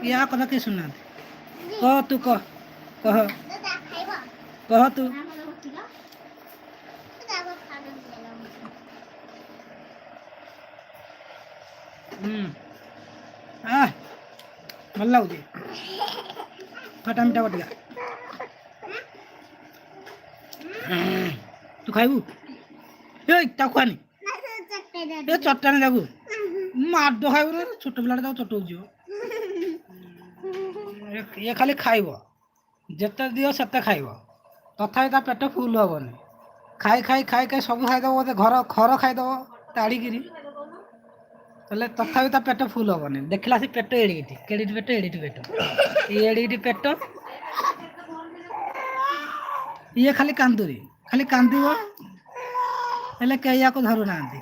या कथा के सुना कह तू कह कह कह तू ଭଲ ଲାଗୁଛି ଖଟା ମିଠା ବଟିକା ତୁ ଖାଇବୁ ତାକୁ ଖାନି ଏ ଚଟାଣି ତାକୁ ମାଡ଼ ଖାଇବୁ ନା ଛୋଟ ପିଲାଟା ତାକୁ ଚଟଉଛି ଇଏ ଖାଲି ଖାଇବ ଯେତେ ଦିଅ ସେତେ ଖାଇବ ତଥାପି ତା ପେଟ ଫୁଲ ହବନି ଖାଇ ଖାଇ ଖାଇ ଖାଇ ସବୁ ଖାଇଦେବ ବୋଧେ ଖର ଖାଇଦେବ ତାଡ଼ିକିରି ହେଲେ ତଥାପି ତା ପେଟ ଫୁଲ ହବନି ଦେଖିଲା ସେ ପେଟ ଏଡ଼ିକିଟି କେଡ଼ିଟି ପେଟ ଏଡ଼ିଟି ପେଟ ଇଏ ଏଡ଼ିକିଟି ପେଟ ଇଏ ଖାଲି କାନ୍ଦୁରି ଖାଲି କାନ୍ଦିବ ହେଲେ କେହି ୟାକୁ ଧରୁନାହାନ୍ତି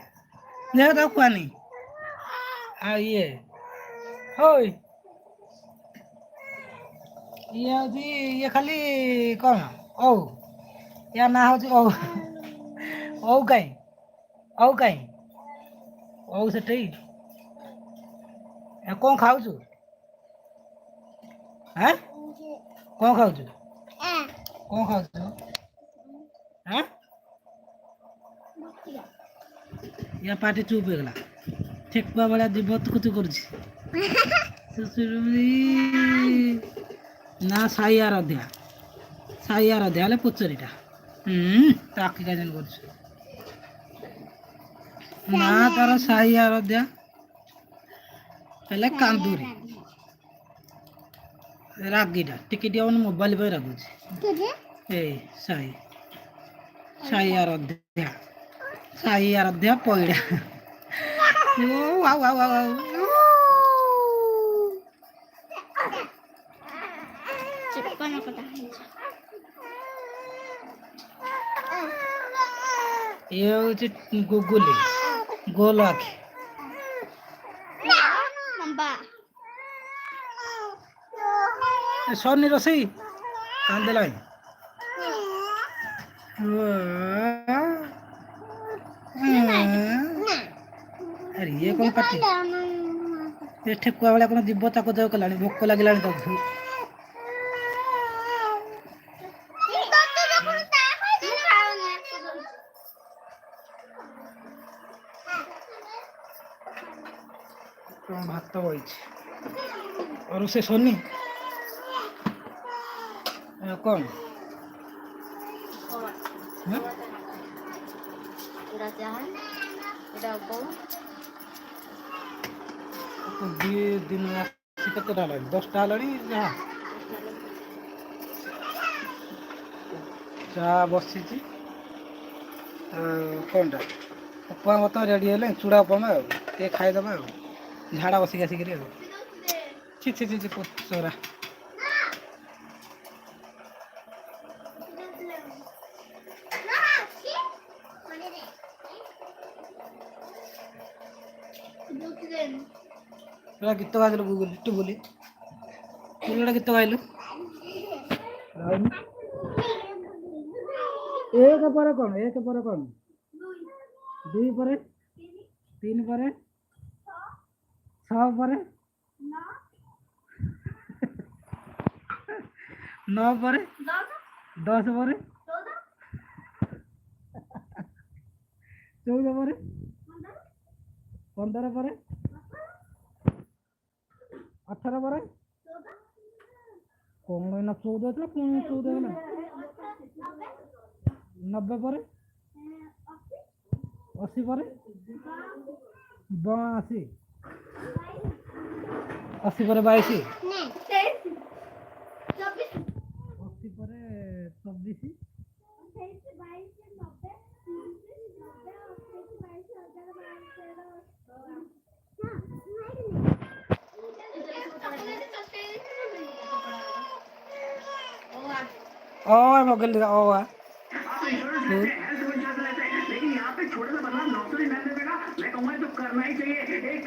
ଦେହ ତାକୁ ଖୁଆନି ଆଉ ଇଏ ହଇ ଇଏ ହେଉଛି ଇଏ ଖାଲି କ'ଣ ହଉ ୟା ନାଁ ହେଉଛି ହଉ କାଇଁ ହଉ ସେଠି କ'ଣ ଖାଉଛୁ ହାଁ କ'ଣ ଖାଉଛୁ ୟା ପାଟି ଚୁପ୍ ହେଇଗଲା ଠେକୁଆ ଭଳିଆ ଜୀବ ତୁକୁତୁ କରୁଛି ନା ସାଇ ଆରାଧ୍ୟା ହେଲେ ପୁଚରିଟା ତା ଆଖି କାଜନ କରୁଛୁ ନା ତାର ସାଇ ଆରାଧ୍ୟା ହେଲେ କାନ୍ଦୁରି ରାଗିଟା ଟିକେ ଟିକେ ମାନେ ମୋବାଇଲ ପାଇଁ ରାଗୁଛି ଏଇ ସାଇ ଆରାଧ୍ୟା ପଇଡା ଇଏ ହେଉଛି ଗୁଗୁଲି ଗୋଲ ଆଖି ସରିନି ରୋଷେଇ କାନ୍ଦିଲାଣି ଆରେ ଇଏ କ'ଣ ପାଟି ଏ ଠେକୁଆ ଭଳିଆ କ'ଣ ଯିବ ତାକୁ ଯାଉ କଲାଣି ଭୋକ ଲାଗିଲାଣି ତାକୁ ଭାତ ବଇଛି ରୋଷେଇ ସରିନି କ'ଣ ଦୁଇ ଦିନ ଆସି କେତେଟା ହେଲାଣି 10ଟା ହେଲାଣି ଯାହା ଚା ବସିଛି କ'ଣଟା ଉପମା ମତ ରେଡ଼ି ହେଲେ ଚୁଡ଼ା ଉପମା ଆଉ ଟିକେ ଖାଇଦେବା ଆଉ ଝାଡ଼ା ବସିକି ଆସିକିରି ଆଉ ଛି ପଚରା ଗୀତ ଗାଇଲୁ ଗୁଗୁଲି ଟୁବୁଲି ଗୋଟେ ଗୀତ ଗାଇଲୁ ଏକ ପରେ କ'ଣ 2 ପରେ 3 ପରେ 6 ପରେ 9 ପରେ 10 ପରେ 14 ପରେ 15 ପରେ 18 ପରେ କ'ଣ ଏଇନା 14 ହେଇଥିଲା ପୁଣି 14 ହେଇଗଲା 90 ପରେ 80 ପରେ 82 80 ପରେ 22 80 ପରେ 24 मगल लेकिन यहाँ पे छोटा सा बदलाव नौकरी न देगा मैं कहूँगा तो करना ही चाहिए एक